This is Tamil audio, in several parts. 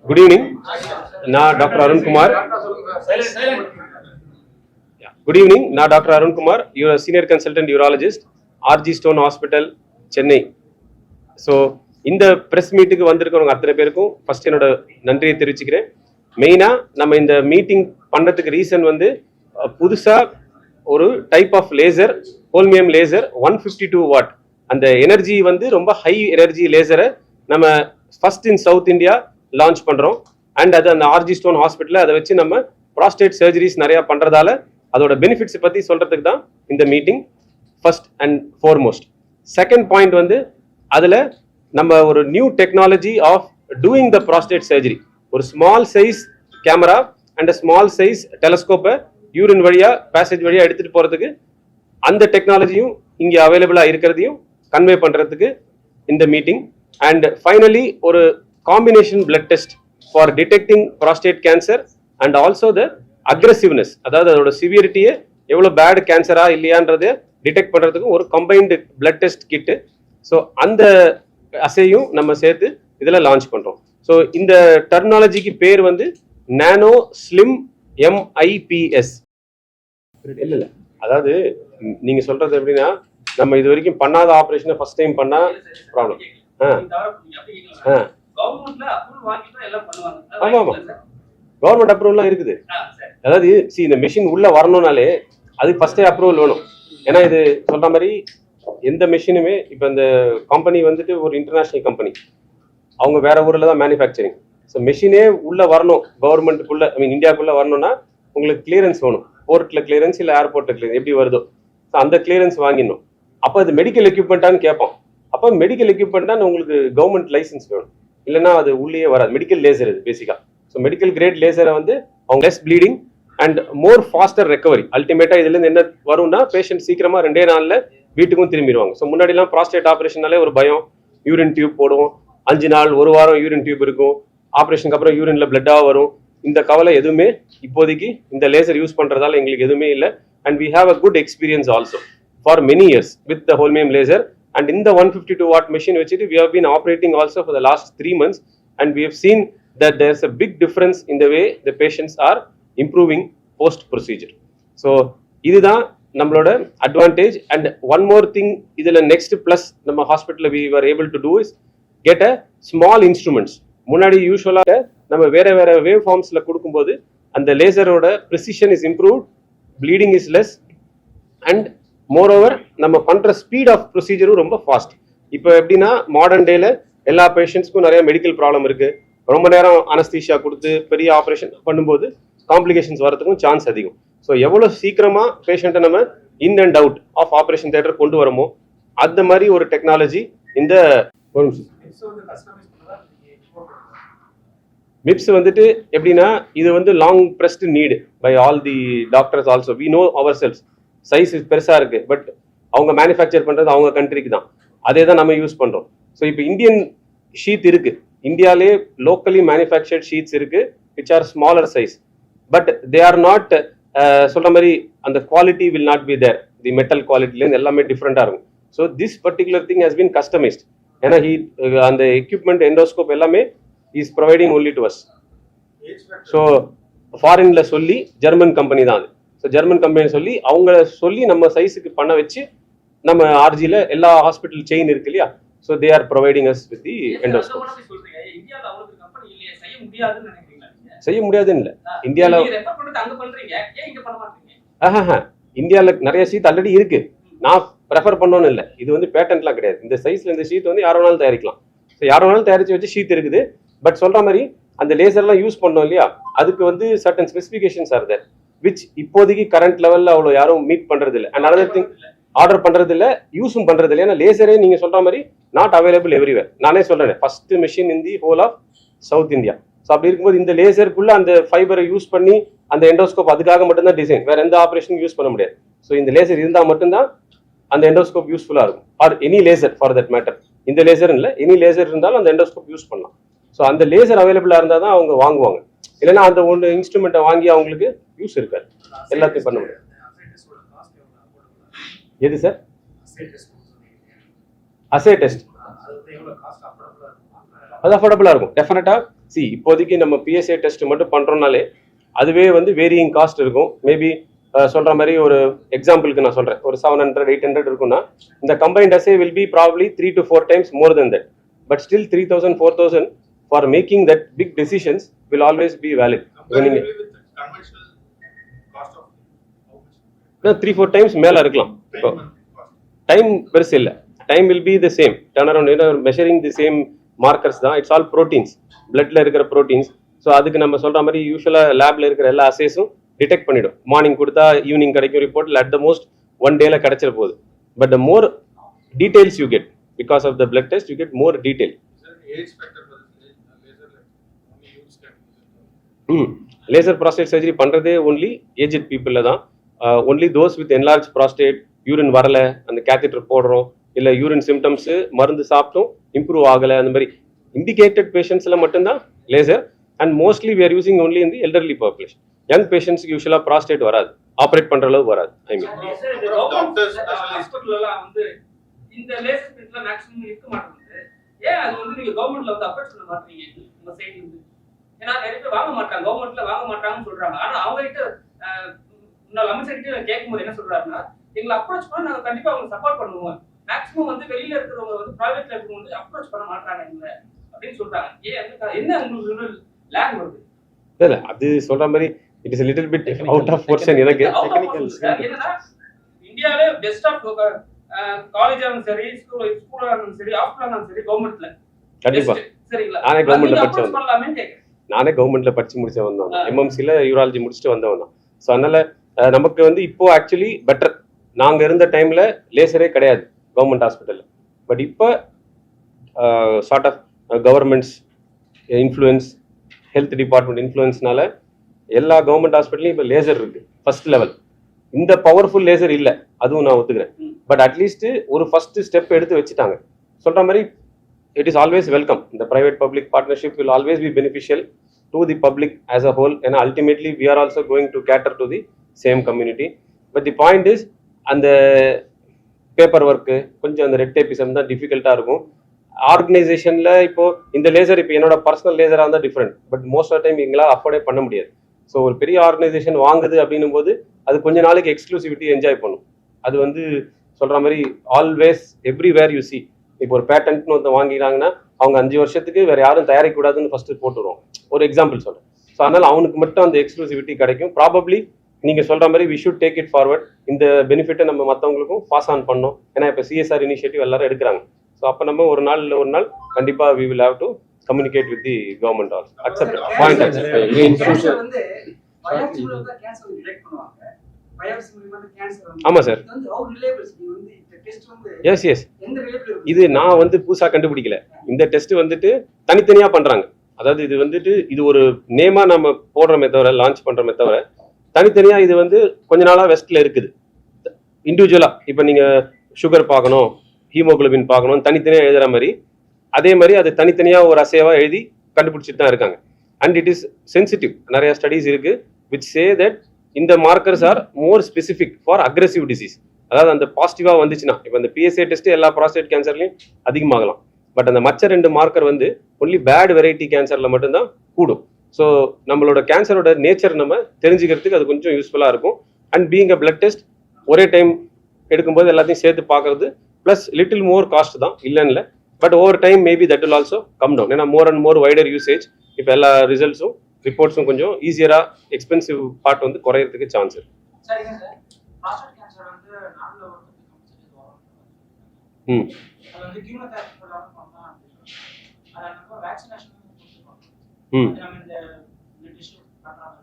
Good evening. Na Dr. Arun Kumar. Good evening. Na Dr. Arun Kumar. You are a senior consultant urologist, RG Stone Hospital, Chennai. So இந்த பிரஸ் மீட்டுக்கு வந்திருக்கிறவங்க அத்தனை பேருக்கும் ஃபர்ஸ்ட் என்னோட நன்றியை தெரிவிச்சுக்கிறேன். மெயினா நம்ம இந்த மீட்டிங் பண்றதுக்கு ரீசன் வந்து புதுசா ஒரு type of laser, holmium laser 152 watt. அந்த எனர்ஜி வந்து ரொம்ப ஹை எனர்ஜி லேசரை நம்ம first in south India launch பண்றோம். அண்ட் அது அந்த ஆர்ஜி ஸ்டோன் ஹாஸ்பிட்டல் அதை வச்சு நம்ம ப்ராஸ்டேட் சர்ஜரிஸ் நிறைய பண்றதால அதோட பெனிஃபிட்ஸ் பத்தி சொல்றதுக்கு தான் இந்த meeting first and foremost. Second point வந்து அதுல நம்ம ஒரு new technology of doing the prostate surgery, ஒரு small size camera and small size டெலஸ்கோப்பை யூரின் வழியா பேசேஜ் வழியா எடுத்துட்டு போறதுக்கு அந்த டெக்னாலஜியும் இங்க அவைலபிளா இருக்கிறதையும் கன்வே பண்றதுக்கு இந்த மீட்டிங். அண்ட் ஃபைனலி ஒரு combination blood test for detecting prostate cancer and also the aggressiveness, அதாவது அதோட சிவியரிட்டியை எவ்வளோ பேட் கேன்சரா இல்லையான்றதை டிடெக்ட் பண்றதுக்கும் ஒரு கம்பைன்டு பிளட் டெஸ்ட் கிட்டு. ஸோ அந்த அசையும் நம்ம சேர்த்து இதில் லான்ச் பண்றோம். ஸோ இந்த டெர்மினாலஜிக்கு பேர் வந்து நானோ ஸ்லிம் MIPS. இல்லை, அதாவது நீங்க சொல்றது எப்படின்னா நம்ம இது வரைக்கும் பண்ணாத ஆபரேஷனை ஃபர்ஸ்ட் டைம் பண்ணா ப்ராப்ளம். ஆமா ஆமா, கவர்மெண்ட் அப்ரூவல்லாம் இருக்குது. அதாவது இந்த மெஷின் உள்ள வரணும்னாலே அதுக்கு ஃபர்ஸ்டே அப்ரூவல் வேணும். ஏன்னா இது சொல்ற மாதிரி எந்த மெஷினுமே இப்போ இந்த கம்பெனி வந்துட்டு ஒரு இன்டர்நேஷனல் கம்பெனி, அவங்க வேற ஊர்ல தான் மேனுஃபேக்சரிங். ஸோ மெஷினே உள்ள வரணும் கவர்மெண்ட்டுக்குள்ள, ஐ மீன் இந்தியாவுக்குள்ள வரணும்னா உங்களுக்கு கிளியரன்ஸ் வேணும். போர்ட்ல கிளியரன்ஸ் இல்லை ஏர்போர்ட்ல கிளியரன்ஸ் எப்படி வருதோ அந்த கிளியரன்ஸ் வாங்கிடணும். அப்போ அது மெடிக்கல் எக்யூப்மெண்ட்டான்னு கேட்போம். அப்போ மெடிக்கல் எக்யூப்மெண்ட்டான்னு உங்களுக்கு கவர்மெண்ட் லைசன்ஸ் வேணும், இல்லைன்னா அது உள்ளே வராது. மெடிக்கல் லேசர் இது பேசிக்கா. ஸோ மெடிக்கல் கிரேட் லேசரை வந்து அவங்க less bleeding and more faster recovery. அல்டிமேட்டா இதுல இருந்து என்ன வரும்னா பேஷண்ட் சீக்கிரமா 2 நாள்ல வீட்டுக்கும் திரும்பிடுவாங்க. ஸோ முன்னாடிலாம் ப்ராஸ்டேட் ஆப்ரேஷனாலே ஒரு பயம், யூரின் டியூப் போடுவோம், 5 நாள் 1 வாரம் யூரின் டியூப் இருக்கும், ஆப்ரேஷனுக்கு அப்புறம் யூரின்ல பிளட்டா வரும். இந்த கவலை எதுவுமே இப்போதைக்கு இந்த லேசர் யூஸ் பண்றதால எங்களுக்கு எதுவுமே இல்லை. And we have a good experience also for many years with the holmium laser. And இந்த 152 watt machine வச்சுட்டு we have been operating also for the last 3 months and we have seen that there's a big difference in the way the patients are improving post procedure. So இதுதான் நம்மளோட advantage. And one more thing இதுல நெக்ஸ்ட் பிளஸ் நம்ம ஹாஸ்பிட்டல்ல we were able to do is get a small instruments. முன்னாடி யூஸ்வலா நம்ம வேற வேற வேவ் ஃபார்ம்ஸ்ல கொடுக்கும்போது அந்த லேசரோட precision is improved, bleeding is less and moreover நம்ம பண்ற ஸ்பீட் ஆஃப் ப்ரொசீஜரும் ரொம்ப ஃபாஸ்ட். இப்போ எப்படின்னா மாடர்ன் டேல எல்லா பேஷண்ட்ஸ்க்கும் நிறைய மெடிக்கல் ப்ராப்ளம் இருக்கு. ரொம்ப நேரம் அனஸ்தீஷியா கொடுத்து பெரிய ஆப்ரேஷன் பண்ணும்போது காம்ப்ளிகேஷன்ஸ் வரதுக்கும் சான்ஸ் அதிகம். ஸோ எவ்வளோ சீக்கிரமா பேஷண்ட்டை நம்ம in and out of operation theatre கொண்டு வரமோ அந்த மாதிரி ஒரு டெக்னாலஜி இந்த MIPS வந்துட்டு எப்படின்னா இது வந்து long pressed need by all the doctors also. We know our cells size பெருசா இருக்கு, பட் அவங்க மேனுஃபேக்சர் பண்றது அவங்க கண்ட்ரிக்கு தான், அதே தான் நம்ம யூஸ் பண்றோம். ஸோ இப்போ இந்தியன் ஷீட் இருக்கு, இந்தியாலே லோக்கலி மேனுஃபேக்சர்ட் ஷீட்ஸ் இருக்கு which are smaller size, but they are not சொல்ற மாதிரி அந்த quality will not be there. The metal குவாலிட்டிலேருந்து எல்லாமே டிஃப்ரெண்டா இருக்கும். So this particular thing has been customised. ஏன்னா அந்த எக்யூப்மெண்ட் எண்டோஸ்கோப் எல்லாமே is providing only to us. So ஃபாரின்ல சொல்லி ஜெர்மன் கம்பெனி தான் அது. ஸோ ஜெர்மன் கம்பெனி சொல்லி அவங்க சொல்லி நம்ம சைஸுக்கு பண்ண வச்சு நம்ம ஆர்ஜில எல்லா ஹாஸ்பிட்டல் செயின் இருக்கு இல்லையா, so they are providing us with the endoscope. செய்ய முடியாதுன்னு இல்லை, இந்தியாவில் இந்தியாவில் நிறைய ஷீட் ஆல்ரெடி இருக்கு. நான் ப்ரெஃபர் பண்ணோன்னு இல்லை, இது வந்து பேட்டன்ட்லாம் கிடையாது. இந்த சைஸ்ல இந்த ஷீட் வந்து யாரோ வேணாலும் தயாரிக்கலாம். ஸோ யாரோ வேணாலும் தயாரிச்சு வச்சு ஷீட் இருக்குது. பட் சொல்ற மாதிரி அந்த லேசர்லாம் யூஸ் பண்ணோம் இல்லையா, அதுக்கு வந்து certain specifications are there which இப்போதைக்கு கரண்ட் லெவல்ல அவ்வளோ யாரும் மீட் பண்றது இல்லை. அண்ட் அதர் திங் ஆர்டர் பண்றது இல்லை, யூஸும் பண்றது இல்லை. ஏன்னா லேசரே நீங்க சொல்ற மாதிரி நாட் அவைலபிள் எவ்ரிவேர். நானே சொல்றேன் first machine in the whole of south India. So அப்படி இருக்கும்போது இந்த லேசருக்குள்ள அந்த ஃபைபரை யூஸ் பண்ணி அந்த எண்டோஸ்கோப் அதுக்காக மட்டும்தான் டிசைன், வேற எந்த ஆப்ரேஷனும் யூஸ் பண்ண முடியாது. ஸோ இந்த லேசர் இருந்தால் மட்டும்தான் அந்த எண்டோஸ்கோப் யூஸ்ஃபுல்லா இருக்கும். Or any laser for that matter. இந்த லேசர் இல்லை, எனி லேசர் இருந்தாலும் அந்த எண்டோஸ்கோப் யூஸ் பண்ணலாம். ஸோ அந்த லேசர் அவைலபிளா இருந்தால் தான் அவங்க வாங்குவாங்க, இல்லைன்னா அந்த ஒன்று இன்ஸ்ட்ருமெண்ட்டை வாங்கி அவங்களுக்கு யூஸ் இருக்காது, எல்லாத்தையும் பண்ண முடியாது. எது சார் அசே டெஸ்ட்? அது அஃபோர்டபுளா இருக்கும் டெஃபினட்டா. இப்போதைக்கு நம்ம பிஎஸ்ஏ டெஸ்ட் மட்டும் பண்றோம்னாலே அதுவே வந்து வேரியிங் காஸ்ட் இருக்கும். மேபி சொல்ற மாதிரி ஒரு எக்ஸாம்பிளுக்கு நான் சொல்றேன், ஒரு 700 800 இருக்கும்னா இந்த combined Aceh will be probably 3 to 4 times more than that. But still 3000 4000 for making that big decisions will always be valid. Comparatively with conventional cost of how much? 3-4 times மேல இருக்கலாம். இப்போ டைம் பெருசு இல்லை, time will be the same. Turn around measuring the same markers தான். இட்ஸ் ஆல் ப்ரோட்டீன்ஸ், பிளட்ல இருக்கிற ப்ரோட்டீன்ஸ். ஸோ அதுக்கு நம்ம சொல்ற மாதிரி யூஸ்வலா லேப்ல இருக்கிற எல்லா அசேஸும் டிடெக்ட் பண்ணிடும். மார்னிங் கொடுத்தா ஈவினிங் கிடைக்கும் report, at the most 1 day கிடைச்சிட போகுது. But the more details you get because of the blood test, you get more detail. Is there any age factor for this laser, like only youths can use it? Laser prostate surgery பண்றதே ஒன்லி ஏஜ்ட் பீப்புள்ல தான். Only those with enlarge prostate, urine வரல, அந்த கேத்தெட்டர் போடுறோம், இல்ல யூரின் சிம்டம்ஸ் மருந்து சாப்பிட்டும் இம்ப்ரூவ் ஆகல, அந்த மாதிரி இண்டிகேட்டட் பேஷண்ட்ஸ்ல மட்டும்தான் laser. And mostly we are using only in the elderly population. Young பேஷண்ட்ஸ்க்கு யூஸ்வலா ப்ராஸ்டேட் வராது, ஆப்ரேட் பண்ற அளவுக்கு வராது. ஐ மீன் Doctors, ஹாஸ்பிடல்ல எல்லாம் வந்து இந்த லேசர் பிரிண்ட்ல மேக்ஸிமம் இருக்க மாட்டேங்குது. ஏன் அது வந்து நீங்க கவர்மெண்ட்ல வந்து அப்ரோச் பண்ண மாட்டீங்க உங்க சைடுல இருந்து? ஏன்னா நிறைய பேர் வாங்க மாட்டாங்க, கவர்மெண்ட்ல வாங்க மாட்டாங்கன்னு சொல்றாங்க. ஆனா அவங்க கிட்ட முன்னாள் அமைச்சர்கிட்ட கேட்கும்போது என்ன சொல்றாருன்னா, எங்களை அப்ரோச் பண்ணா நாங்க கண்டிப்பா அவங்க சப்போர்ட் பண்ணுவோம். மேக்ஸிமம் வந்து வெளியில இருக்கிறவங்க வந்து பிரைவேட்ல இருக்கிறவங்க வந்து அப்ரோச் பண்ண மாட்டாங்க எங்களை அப்படின்னு சொல்றாங்க. ஏன் என்ன உங்களுக்கு லேக் வருது? இல்ல அது சொல்ற மாதிரி it is little bit out of portion. எனக்கு என்னன்னா இந்தியாவிலே பெஸ்ட் ஆஃப் காலேஜ் ஆனாலும் சரி, ஸ்கூல் ஆனாலும் சரி, ஹாஸ்பிட்டல் ஆனாலும் சரி, கவர்மெண்ட்ல கண்டிப்பா சரிங்களா? நானே கவர்மெண்ட்ல படிச்சேன், பண்ணலாமே கேக்குறேன். நானே கவர்மெண்ட்ல படிச்சு முடிச்சு வந்தவன், எம்எம்சில யூராலஜி முடிச்சுட்டு வந்தவன் தான். ஸோ அதனால நமக்கு வந்து இப்போ ஆக்சுவலி பெட்டர். நாங்க இருந்த டைம்ல லேசரே கிடையாது கவர்மெண்ட் ஹாஸ்பிட்டல். பட் இப்போ sort of governments influence, health department இன்ஃப்ளூயன்ஸ்னால எல்லா கவர்மெண்ட் ஹாஸ்பிட்டலையும் இப்போ லேசர் இருக்கு ஃபர்ஸ்ட் லெவல். இந்த பவர்ஃபுல் லேசர் இல்லை, அதுவும் நான் ஒத்துக்கிறேன். பட் அட்லீஸ்ட் ஒரு ஃபர்ஸ்ட் ஸ்டெப் எடுத்து வச்சுட்டாங்க. சொல்ற மாதிரி it is always welcome. The private public partnership will always be beneficial to the public as a whole, and ultimately we are also going to cater to the same community. But the point is, அந்த பேப்பர் ஒர்க்கு கொஞ்சம் அந்த ரெட் டேபிசம் தான் டிஃபிகல்ட்டாக இருக்கும். ஆர்கனைசேஷனில் இப்போ இந்த லேசர் இப்போ என்னோட பர்சனல் லேசராக இருந்தால் different, but most of time எங்களால் அஃபோர்டே பண்ண முடியாது. ஸோ ஒரு பெரிய ஆர்கனைசேஷன் வாங்குது அப்படின்னும் போது அது கொஞ்ச நாளைக்கு எக்ஸ்க்ளூசிவிட்டி என்ஜாய் பண்ணும். அது வந்து சொல்கிற மாதிரி ஆல்வேஸ் எவ்ரிவேர் யூ சி. இப்போ ஒரு பேட்டன்ட்னு ஒருத்தர் வாங்கிக்கிறாங்கன்னா அவங்க 5 வருஷத்துக்கு வேற யாரும் தயாரிக்கக்கூடாதுன்னு ஃபர்ஸ்ட் போட்டுருவோம். ஒரு எக்ஸாம்பிள் சொல்றேன். ஸோ அதனால அவனுக்கு மட்டும் அந்த எக்ஸ்க்ளூசிவிட்டி கிடைக்கும். ப்ராபப்ளி நீங்க சொல்ற மாதிரி we should take it forward. இந்த பெனிஃபிட்டை நம்ம மற்றவங்களுக்கும் பாஸ் ஆன் பண்ணோம். ஏன்னா இப்போ சிஎஸ்ஆர் இனிஷியேட்டிவ் எல்லாரும் எடுக்கிறாங்க. ஸோ அப்போ நம்ம ஒரு நாள் கண்டிப்பா we will have to communicate with the government also. Accept point accept. வந்து பயாப்சி மூலமா தான் கேன்சர் டிடெக்ட் பண்ணுவாங்க. பயாப்சி மூலமா தான் கேன்சர் வந்து ஆமா சார். இது வந்து how reliable வந்து இந்த டெஸ்ட் வந்து எஸ் எந்த ரிலேபிள் இது நான் வந்து புதுசா கண்டுபிடிக்கல. இந்த டெஸ்ட் வந்துட்டு தனித்தனியா பண்றாங்க. அதாவது இது வந்துட்டு இது ஒரு நேமா நம்ம போடுறோமே தவிர, லான்ச் பண்றோமே தவிர, தனித்தனியா இது வந்து கொஞ்ச நாளா வெஸ்ட்ல இருக்குது. இண்டிவிஜுவலா இப்ப நீங்க சுகர் பார்க்கணும், ஹீமோகுளோபின் பார்க்கணும், தனித்தனியா எழுதுற மாதிரி அதே மாதிரி அது தனித்தனியா ஒரு அசைவா எழுதி கண்டுபிடிச்சிட்டு தான் இருக்காங்க. And it is sensitive. நிறைய ஸ்டடிஸ் இருக்கு which say that இந்த markers are more specific for aggressive disease. அதாவது அந்த பாசிட்டிவா வந்துச்சுன்னா இப்போ அந்த பிஎஸ்ஏ டெஸ்ட் எல்லா ப்ராஸ்டேட் கேன்சர்லையும் அதிகமாகலாம். பட் அந்த மற்ற 2 மார்க்கர் வந்து ஒன்லி பேட் வெரைட்டி கேன்சர்ல மட்டும்தான் கூடும். ஸோ நம்மளோட கேன்சரோட நேச்சர் நம்ம தெரிஞ்சுக்கிறதுக்கு அது கொஞ்சம் யூஸ்ஃபுல்லா இருக்கும். And being a blood test ஒரே டைம் எடுக்கும்போது எல்லாத்தையும் சேர்த்து பார்க்கறது பிளஸ் லிட்டில் மோர் காஸ்ட் தான் இல்லைன்னு இல்லை. But over time maybe that will also come down. ஏன்னா more and more wider usage இப்போ எல்லா ரிசல்ட்ஸும் ரிப்போர்ட்ஸும் கொஞ்சம் ஈஸியரா எக்ஸ்பென்சிவ் பார்ட் வந்து குறையறதுக்கு சான்ஸ் இருக்கு. சரிங்க சார். ப்ராஸ்டேட் கேன்சர் வந்து நார்மலா வரதுக்கு கம்பல்சரி வரும். அது வந்து கீமோதெரபி போடாம பண்ணலாம் அப்படி சொல்றாங்க. அத நம்ம வேக்சினேஷன் கொடுத்துறோம். நம்ம இந்த டிஷ்யூ பண்றாங்க.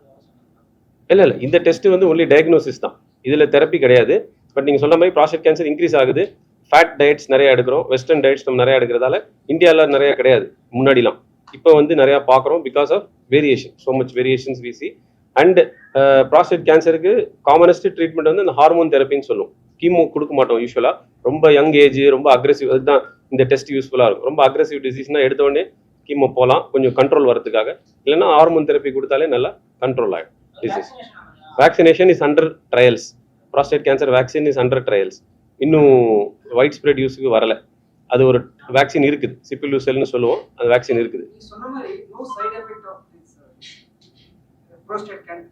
இல்ல இந்த டெஸ்ட் வந்து ஒன்லி டயக்னோசிஸ் தான். இதுல தெரப்பி கிடையாது. பட் நீங்க சொன்ன மாதிரி ப்ராஸ்டேட் கேன்சர் இன்க்ரீஸ் ஆகுது. ஃபேட் டயட்ஸ் நிறைய எடுக்கிறோம், வெஸ்டர்ன் டயட்ஸ் நம்ம நிறைய எடுக்கிறதால இந்தியாவில் நிறைய கிடையாது முன்னாடிலாம். இப்போ வந்து நிறைய பார்க்குறோம் because of variation, so much variations we see. And prostate கேன்சருக்கு காமனஸ்ட் ட்ரீட்மெண்ட் வந்து இந்த ஹார்மோன் தெரப்பின்னு சொல்லுவோம். கீமோ கொடுக்க மாட்டோம் யூஸ்வலாக. ரொம்ப யங் ஏஜ், ரொம்ப அக்ரெசிவ், அதுதான் இந்த டெஸ்ட் யூஸ்ஃபுல்லாக இருக்கும். ரொம்ப அக்ரெசிவ் டிசீஸ்னா எடுத்த உடனே கீமோ போகலாம் கொஞ்சம் கண்ட்ரோல் வரதுக்காக. இல்லைன்னா ஹார்மோன் தெரப்பி கொடுத்தாலே நல்லா கண்ட்ரோல் ஆகிடும் disease. Vaccination is under trials. Prostate cancer vaccine is under trials. இன்னும் வைட் ஸ்ப்ரெட் யூஸுக்கு வரல. அது ஒரு வேக்சின் இருக்குது, சிப்பிலூசெல்னு சொல்லுவோம். அந்த வேக்சின் இருக்குது. சொன்ன மாதிரி no side prostate can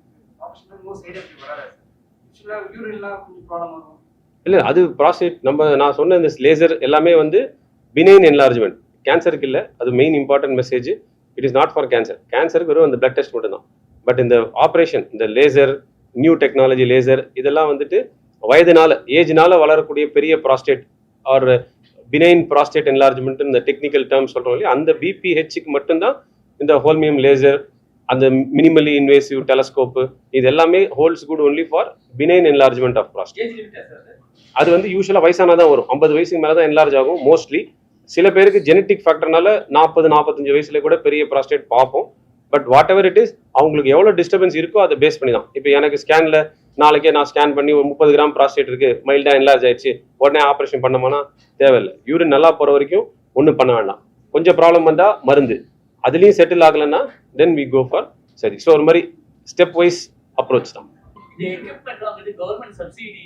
operation more side effect வராது சார். ஆக்சுவலாக யூரின்லாம் கொஞ்சம் ப்ராப்ளம் வரும். இல்லை அது ப்ராஸ்டேட் நான் சொன்ன இந்த லேசர் எல்லாமே வந்து பினைன் என்லார்ஜ்மெண்ட், கேன்சருக்கு இல்லை. அது main important message. It is not for cancer. கேன்சருக்கு வெறும் அந்த பிளட் டெஸ்ட் மட்டும் தான். பட் இந்த ஆப்ரேஷன், இந்த லேசர், நியூ டெக்னாலஜி லேசர், இதெல்லாம் வந்துட்டு வயதுனால ஏஜ்னால வளரக்கூடிய பெரிய prostate or benign prostate enlargement, இந்த டெக்னிக்கல் டேர்ம் சொல்கிறோம் இல்லையா, அந்த பிபிஹெச்சுக்கு மட்டும்தான் இந்த ஹோல்மியம் லேசர், அந்த மினிமலி இன்வேசிவ் டெலஸ்கோப்பு, இது எல்லாமே holds good only for benign enlargement of prostate. Age லிமிட்டா சார் அது? அது வந்து யூஸ்வலாக வயசானாதான் வரும். 50 வயசுக்கு மேலே தான் என்லார்ஜ் ஆகும் மோஸ்ட்லி. சில பேருக்கு ஜெனட்டிக் ஃபேக்டர்னால 40-45 வயசுல கூட பெரிய ப்ராஸ்டேட் பார்ப்போம். But what ever it is, அவங்களுக்கு எவ்வளோ டிஸ்டர்பன்ஸ் இருக்கோ அதை பேஸ் பண்ணி தான். இப்போ எனக்கு ஸ்கேனில் நாளைக்கே நான் ஸ்கேன் பண்ணி ஒரு 30 கிராம் ப்ராஸ்டேட் இருக்கு, மைல்டாக என்லார்ஜ் ஆயிடுச்சு, உடனே ஆப்ரேஷன் பண்ணோம்னா தேவையில்லை. யூரின் நல்லா போகிற வரைக்கும் ஒன்றும் பண்ண வேண்டாம். கொஞ்சம் ப்ராப்ளம் வந்தால் மருந்து, அதுலேயும் செட்டில் ஆகலைன்னா தென் வி கோ ஃபார் சரி. ஸோ ஒரு மாதிரி ஸ்டெப் வைஸ் அப்ரோச் தான். இது எக்யூப்மெண்ட் வாங்குறது கவர்மெண்ட் சப்சிடி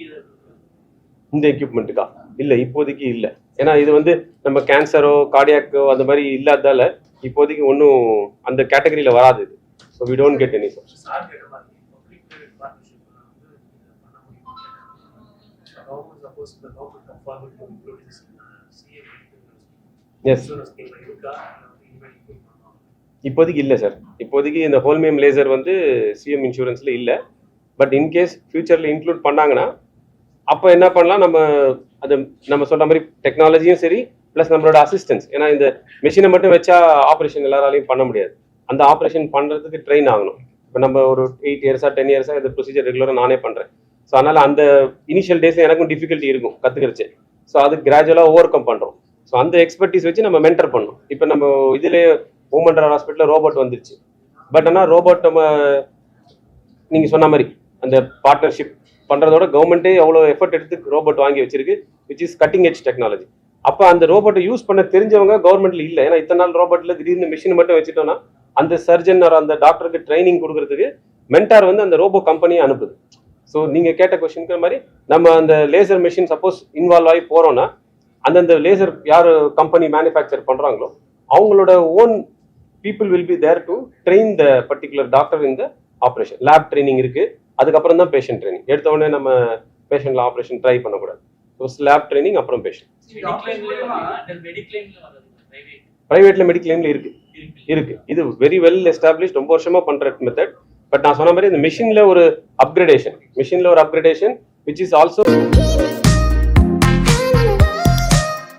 இந்த எக்யூப்மெண்ட்டுக்கா? இல்லை, இப்போதைக்கு இல்லை. ஏன்னா இது வந்து நம்ம கேன்சரோ கார்டியாக்கோ அந்த மாதிரி இல்லாததால இப்போதைக்கு ஒன்றும் அந்த கேட்டகரியில் வராது. So we don't get any subsidy. Sir கேட்ட மாதிரி பப்ளிக் பிரைவேட் பார்ட்னர்ஷிப்ல வந்து இதை பண்ண முடியும். கவர்மெண்ட் சப்போஸ் இந்த government confirm to include this CM S, insurance scheme இருக்கா இன்வெஸ்ட் பண்ணுவாங்க. இப்போதைக்கு இல்லை சார். இப்போதைக்கு இந்த ஹோல்மியம் லேசர் வந்து சிஎம் இன்சூரன்ஸில் இல்லை. பட் இன்கேஸ் ஃபியூச்சரில் இன்க்ளூட் பண்ணாங்கன்னா அப்போ என்ன பண்ணலாம், நம்ம சொல்கிற மாதிரி டெக்னாலஜியும் சரி ப்ளஸ் நம்மளோட அசிஸ்டன்ஸ். ஏன்னா இந்த மிஷினை மட்டும் வச்சா ஆப்ரேஷன் எல்லாராலையும் பண்ண முடியாது. அந்த ஆப்ரேஷன் பண்ணுறதுக்கு ட்ரெயின் ஆகணும். இப்போ நம்ம ஒரு 8 இயர்ஸா 10 இயர்ஸா இந்த ப்ரொசீஜர் ரெகுலராக நானே பண்ணுறேன். ஸோ அதனால் அந்த இனிஷியல் டேஸில் எனக்கும் டிஃபிகல்ட்டி இருக்கும் கற்றுக்கிறச்சு. ஸோ அது கிராஜுவலாக ஓவர் கம் பண்ணுறோம். ஸோ அந்த எக்ஸ்பர்டீஸ் வச்சு நம்ம மென்டர் பண்ணணும். இப்போ நம்ம இதிலே மூமெண்டர் ஹாஸ்பிட்டலில் ரோபோட் வந்துருச்சு. பட் ஆனால் ரோபோட் நம்ம நீங்கள் சொன்ன மாதிரி அந்த பார்ட்னர்ஷிப் பண்ணுறதோட கவர்மெண்ட்டே எவ்வளோ எஃபர்ட் எடுத்து ரோபோட் வாங்கி வச்சிருக்கு, which is cutting edge technology. அப்போ அந்த ரோபோட்டை யூஸ் பண்ண தெரிஞ்சவங்க கவர்மெண்ட்ல இல்லை. ஏன்னா இத்தனை நாள் ரோபோட்டில் திடீர்னு மிஷின் மட்டும் வச்சுட்டோம்னா அந்த சர்ஜன் அந்த டாக்டருக்கு ட்ரைனிங் கொடுக்கறதுக்கு மென்டார் வந்து அந்த ரோபோ கம்பெனியை அனுப்புது. ஸோ நீங்கள் கேட்ட கொஸ்டினுக்கு மாதிரி நம்ம அந்த லேசர் மிஷின் சப்போஸ் இன்வால்வ் ஆகி போகிறோன்னா அந்தந்த லேசர் யார் கம்பெனி மேனுஃபேக்சர் பண்ணுறாங்களோ அவங்களோட own people will be there to train the particular doctor இந்த ஆப்ரேஷன். லேப் ட்ரைனிங் இருக்குது, அதுக்கப்புறம் தான் பேஷண்ட் ட்ரைனிங். எடுத்த உடனே நம்ம பேஷண்ட்ல ஆப்ரேஷன் ட்ரை பண்ணக்கூடாது. ஸோ லேப் ட்ரைனிங் அப்புறம் பேஷண்ட். பிரைவேட்ல மெடிக்ளைம்ல இருக்கு. இது வெரி வெல் எஸ்டாப்ளிஷ், ரொம்ப வருஷமா பண்ற மெத்தட். பட் நான் சொன்ன மாதிரி இந்த மிஷின்ல ஒரு அப்கிரேடேஷன் விச் இஸ் ஆல்சோ